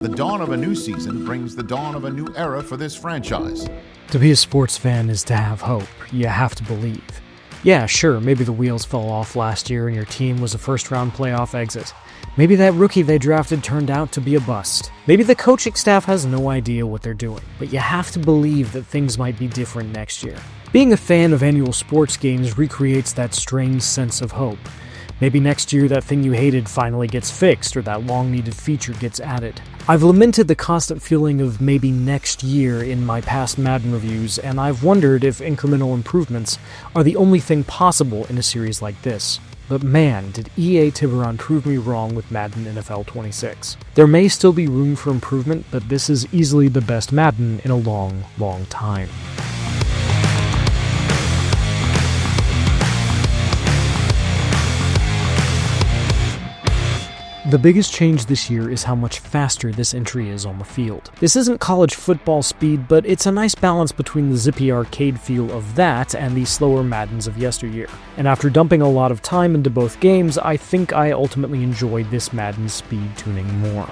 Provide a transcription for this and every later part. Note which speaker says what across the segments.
Speaker 1: The dawn of a new season brings the dawn of a new era for this franchise.
Speaker 2: To be a sports fan is to have hope. You have to believe. Yeah, sure, maybe the wheels fell off last year and your team was a first-round playoff exit. Maybe that rookie they drafted turned out to be a bust. Maybe the coaching staff has no idea what they're doing. But you have to believe that things might be different next year. Being a fan of annual sports games recreates that strange sense of hope. Maybe next year that thing you hated finally gets fixed, or that long-needed feature gets added. I've lamented the constant feeling of maybe next year in my past Madden reviews, and I've wondered if incremental improvements are the only thing possible in a series like this. But man, did EA Tiburon prove me wrong with Madden NFL 26. There may still be room for improvement, but this is easily the best Madden in a long, long time. The biggest change this year is how much faster this entry is on the field. This isn't college football speed, but it's a nice balance between the zippy arcade feel of that and the slower Maddens of yesteryear. And after dumping a lot of time into both games, I think I ultimately enjoyed this Madden's speed tuning more.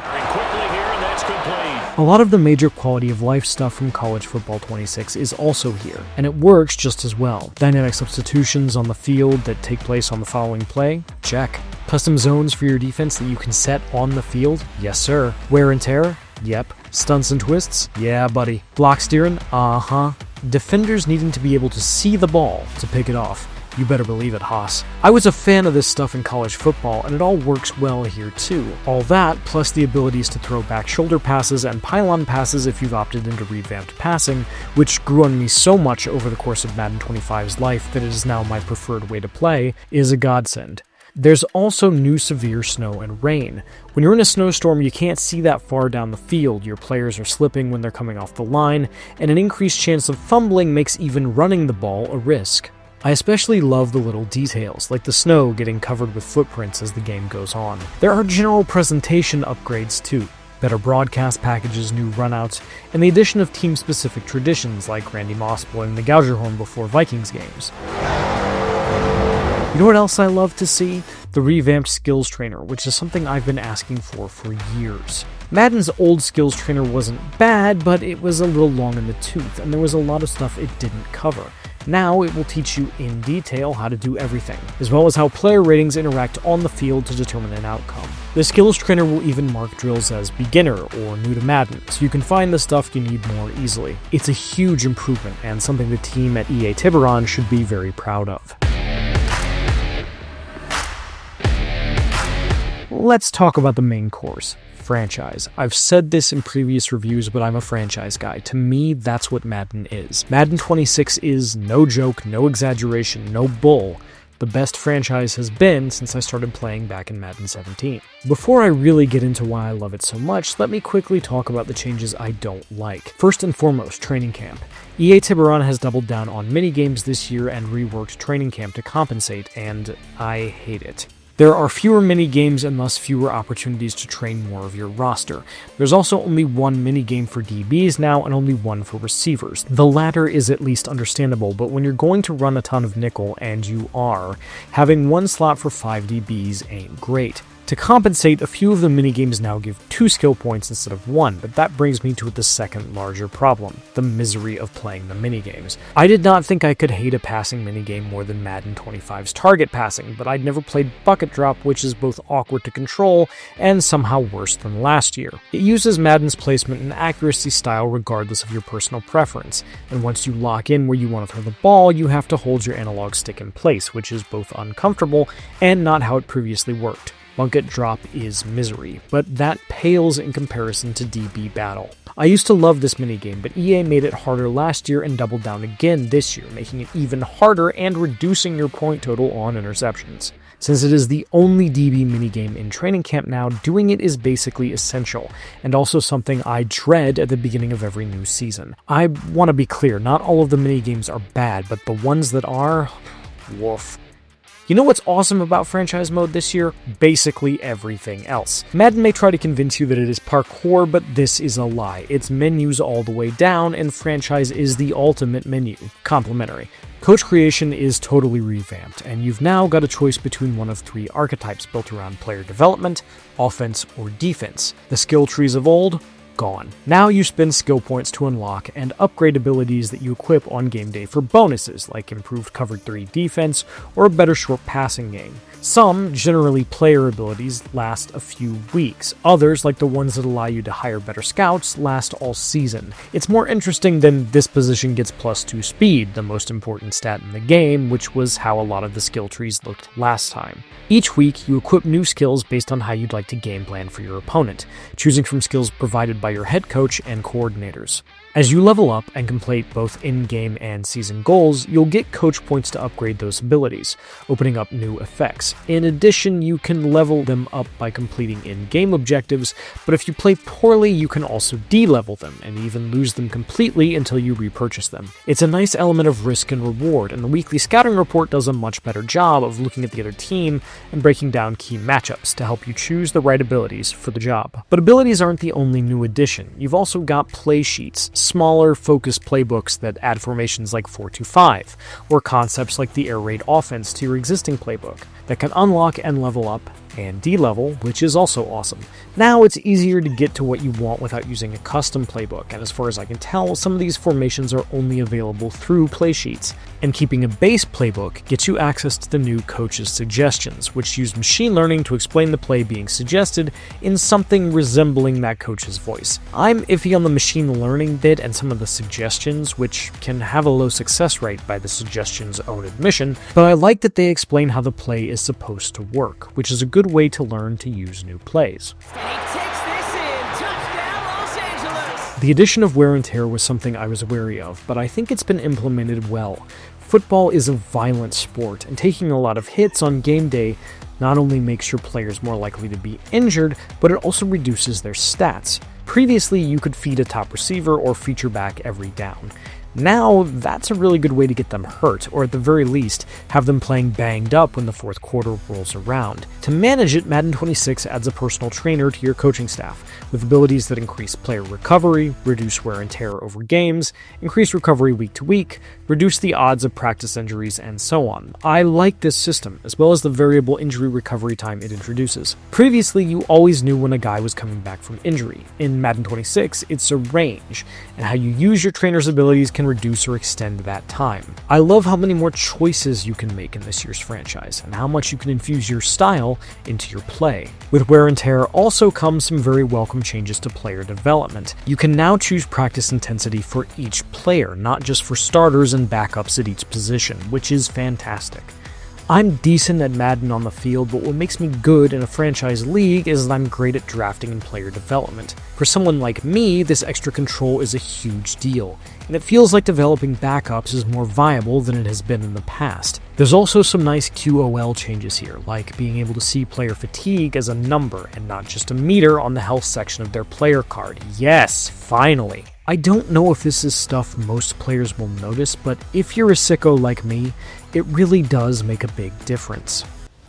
Speaker 2: A lot of the major quality of life stuff from College Football 26 is also here, and it works just as well. Dynamic substitutions on the field that take place on the following play? Check. Custom zones for your defense that you can set on the field? Yes, sir. Wear and tear? Yep. Stunts and twists? Yeah, buddy. Block steering? Uh-huh. Defenders needing to be able to see the ball to pick it off. You better believe it, Haas. I was a fan of this stuff in college football, and it all works well here too. All that, plus the abilities to throw back shoulder passes and pylon passes if you've opted into revamped passing, which grew on me so much over the course of Madden 25's life that it is now my preferred way to play, is a godsend. There's also new severe snow and rain. When you're in a snowstorm, you can't see that far down the field, your players are slipping when they're coming off the line, and an increased chance of fumbling makes even running the ball a risk. I especially love the little details, like the snow getting covered with footprints as the game goes on. There are general presentation upgrades too. Better broadcast packages, new runouts, and the addition of team-specific traditions like Randy Moss blowing the Gouger horn before Vikings games. You know what else I love to see? The revamped skills trainer, which is something I've been asking for years. Madden's old skills trainer wasn't bad, but it was a little long in the tooth, and there was a lot of stuff it didn't cover. Now it will teach you in detail how to do everything, as well as how player ratings interact on the field to determine an outcome. The skills trainer will even mark drills as beginner or new to Madden, so you can find the stuff you need more easily. It's a huge improvement, and something the team at EA Tiburon should be very proud of. Let's talk about the main course. Franchise. I've said this in previous reviews, but I'm a franchise guy. To me, that's what Madden is. Madden 26 is, no joke, no exaggeration, no bull, the best franchise has been since I started playing back in Madden 17. Before I really get into why I love it so much, let me quickly talk about the changes I don't like. First and foremost, training camp. EA Tiburon has doubled down on minigames this year and reworked training camp to compensate, and I hate it. There are fewer mini-games and thus fewer opportunities to train more of your roster. There's also only one mini-game for DBs now and only one for receivers. The latter is at least understandable, but when you're going to run a ton of nickel, and you are, having one slot for 5 DBs ain't great. To compensate, a few of the minigames now give 2 skill points instead of 1, but that brings me to the second larger problem, the misery of playing the minigames. I did not think I could hate a passing minigame more than Madden 25's target passing, but I'd never played bucket drop, which is both awkward to control and somehow worse than last year. It uses Madden's placement and accuracy style regardless of your personal preference, and once you lock in where you want to throw the ball, you have to hold your analog stick in place, which is both uncomfortable and not how it previously worked. Bucket drop is misery, but that pales in comparison to DB battle. I used to love this minigame, but EA made it harder last year and doubled down again this year, making it even harder and reducing your point total on interceptions. Since it is the only DB minigame in training camp now, doing it is basically essential, and also something I dread at the beginning of every new season. I want to be clear, not all of the minigames are bad, but the ones that are, woof. You know what's awesome about franchise mode this year? Basically everything else. Madden may try to convince you that it is parkour, but this is a lie. It's menus all the way down, and franchise is the ultimate menu. Complimentary. Coach creation is totally revamped, and you've now got a choice between one of 3 archetypes built around player development, offense, or defense. The skill trees of old? Gone. Now you spend skill points to unlock and upgrade abilities that you equip on game day for bonuses, like improved cover 3 defense or a better short passing game. Some, generally player abilities, last a few weeks. Others, like the ones that allow you to hire better scouts, last all season. It's more interesting than this position gets +2 speed, the most important stat in the game, which was how a lot of the skill trees looked last time. Each week, you equip new skills based on how you'd like to game plan for your opponent, choosing from skills provided by your head coach and coordinators. As you level up and complete both in-game and season goals, you'll get coach points to upgrade those abilities, opening up new effects. In addition, you can level them up by completing in-game objectives, but if you play poorly, you can also de-level them, and even lose them completely until you repurchase them. It's a nice element of risk and reward, and the weekly scouting report does a much better job of looking at the other team and breaking down key matchups to help you choose the right abilities for the job. But abilities aren't the only new addition. You've also got play sheets, smaller, focused playbooks that add formations like 4-2-5, or concepts like the air raid offense to your existing playbook that can unlock and level up and de-level, which is also awesome. Now it's easier to get to what you want without using a custom playbook, and as far as I can tell, some of these formations are only available through play sheets. And keeping a base playbook gets you access to the new coach's suggestions, which use machine learning to explain the play being suggested in something resembling that coach's voice. I'm iffy on the machine learning bit and some of the suggestions, which can have a low success rate by the suggestion's own admission, but I like that they explain how the play is supposed to work, which is a good way to learn to use new plays. The addition of wear and tear was something I was wary of, but I think it's been implemented well. Football is a violent sport, and taking a lot of hits on game day not only makes your players more likely to be injured, but it also reduces their stats. Previously, you could feed a top receiver or feature back every down. Now, that's a really good way to get them hurt, or at the very least, have them playing banged up when the fourth quarter rolls around. To manage it, Madden 26 adds a personal trainer to your coaching staff, with abilities that increase player recovery, reduce wear and tear over games, increase recovery week to week, reduce the odds of practice injuries, and so on. I like this system, as well as the variable injury recovery time it introduces. Previously, you always knew when a guy was coming back from injury. In Madden 26, it's a range, and how you use your trainer's abilities can reduce or extend that time. I love how many more choices you can make in this year's franchise, and how much you can infuse your style into your play. With wear and tear also comes some very welcome changes to player development. You can now choose practice intensity for each player, not just for starters and backups at each position, which is fantastic. I'm decent at Madden on the field, but what makes me good in a franchise league is that I'm great at drafting and player development. For someone like me, this extra control is a huge deal, and it feels like developing backups is more viable than it has been in the past. There's also some nice QOL changes here, like being able to see player fatigue as a number and not just a meter on the health section of their player card. Yes, finally! I don't know if this is stuff most players will notice, but if you're a sicko like me, it really does make a big difference.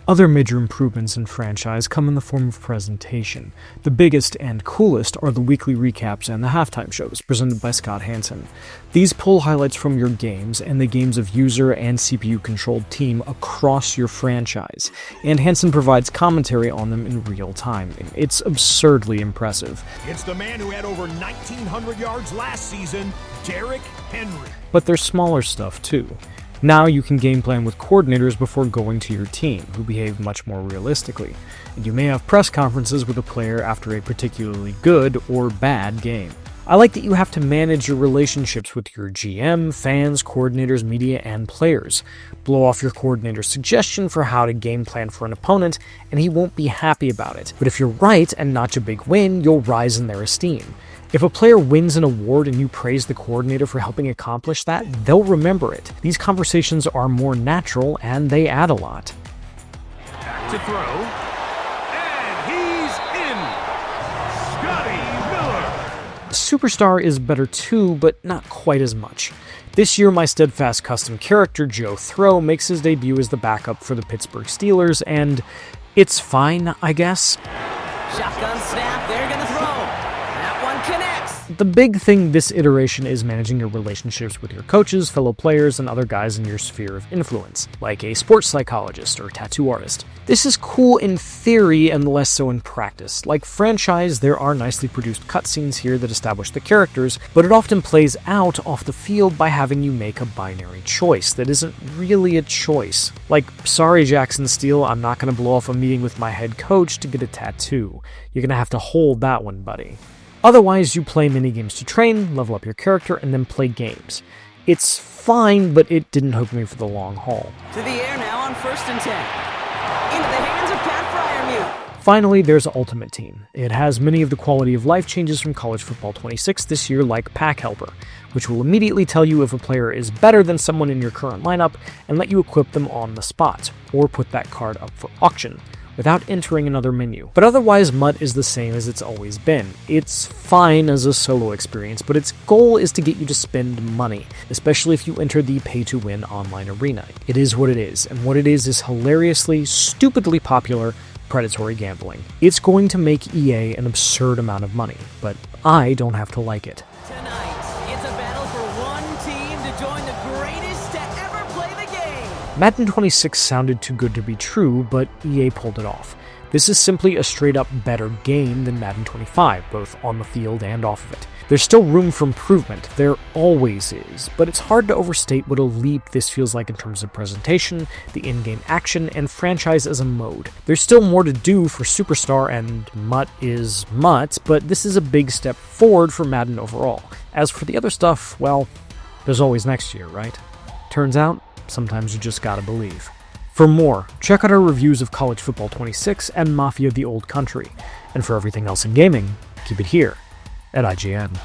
Speaker 2: Other major improvements in franchise come in the form of presentation. The biggest and coolest are the weekly recaps and the halftime shows, presented by Scott Hansen. These pull highlights from your games and the games of user and CPU-controlled team across your franchise, and Hansen provides commentary on them in real time. It's absurdly impressive.
Speaker 3: It's the man who had over 1,900 yards last season, Derrick Henry.
Speaker 2: But there's smaller stuff, too. Now you can game plan with coordinators before going to your team, who behave much more realistically, and you may have press conferences with a player after a particularly good or bad game. I like that you have to manage your relationships with your GM, fans, coordinators, media, and players. Blow off your coordinator's suggestion for how to game plan for an opponent, and he won't be happy about it. But if you're right and notch a big win, you'll rise in their esteem. If a player wins an award and you praise the coordinator for helping accomplish that, they'll remember it. These conversations are more natural and they add a lot.
Speaker 3: Back to throw. And he's in. Scotty Miller.
Speaker 2: Superstar is better too, but not quite as much. This year, my steadfast custom character, Joe Throw, makes his debut as the backup for the Pittsburgh Steelers, and it's fine, I guess.
Speaker 4: Shotgun snap, they're gonna throw. That one connects.
Speaker 2: The big thing this iteration is managing your relationships with your coaches, fellow players, and other guys in your sphere of influence, like a sports psychologist or tattoo artist. This is cool in theory and less so in practice. Like Franchise, there are nicely produced cutscenes here that establish the characters, but it often plays out off the field by having you make a binary choice that isn't really a choice. Like, sorry Jackson Steele, I'm not going to blow off a meeting with my head coach to get a tattoo. You're going to have to hold that one, buddy. Otherwise, you play minigames to train, level up your character, and then play games. It's fine, but it didn't hook me for the long haul.
Speaker 4: To the air now on 1st and 10. Into the hands of Pat Fryermuth.
Speaker 2: Finally, there's Ultimate Team. It has many of the quality of life changes from College Football 26 this year, like Pack Helper, which will immediately tell you if a player is better than someone in your current lineup and let you equip them on the spot, or put that card up for auction, without entering another menu. But otherwise, MUT is the same as it's always been. It's fine as a solo experience, but its goal is to get you to spend money, especially if you enter the pay-to-win online arena. It is what it is, and what it is hilariously, stupidly popular, predatory gambling. It's going to make EA an absurd amount of money, but I don't have to like it.
Speaker 4: Tonight, it's a battle for one team to join the greatest to ever play the game.
Speaker 2: Madden 26 sounded too good to be true, but EA pulled it off. This is simply a straight-up better game than Madden 25, both on the field and off of it. There's still room for improvement, there always is, but it's hard to overstate what a leap this feels like in terms of presentation, the in-game action, and Franchise as a mode. There's still more to do for Superstar, and MUT is MUT, but this is a big step forward for Madden overall. As for the other stuff, well, there's always next year, right? Turns out, sometimes you just gotta believe. For more, check out our reviews of College Football 26 and Mafia: The Old Country. And for everything else in gaming, keep it here at IGN.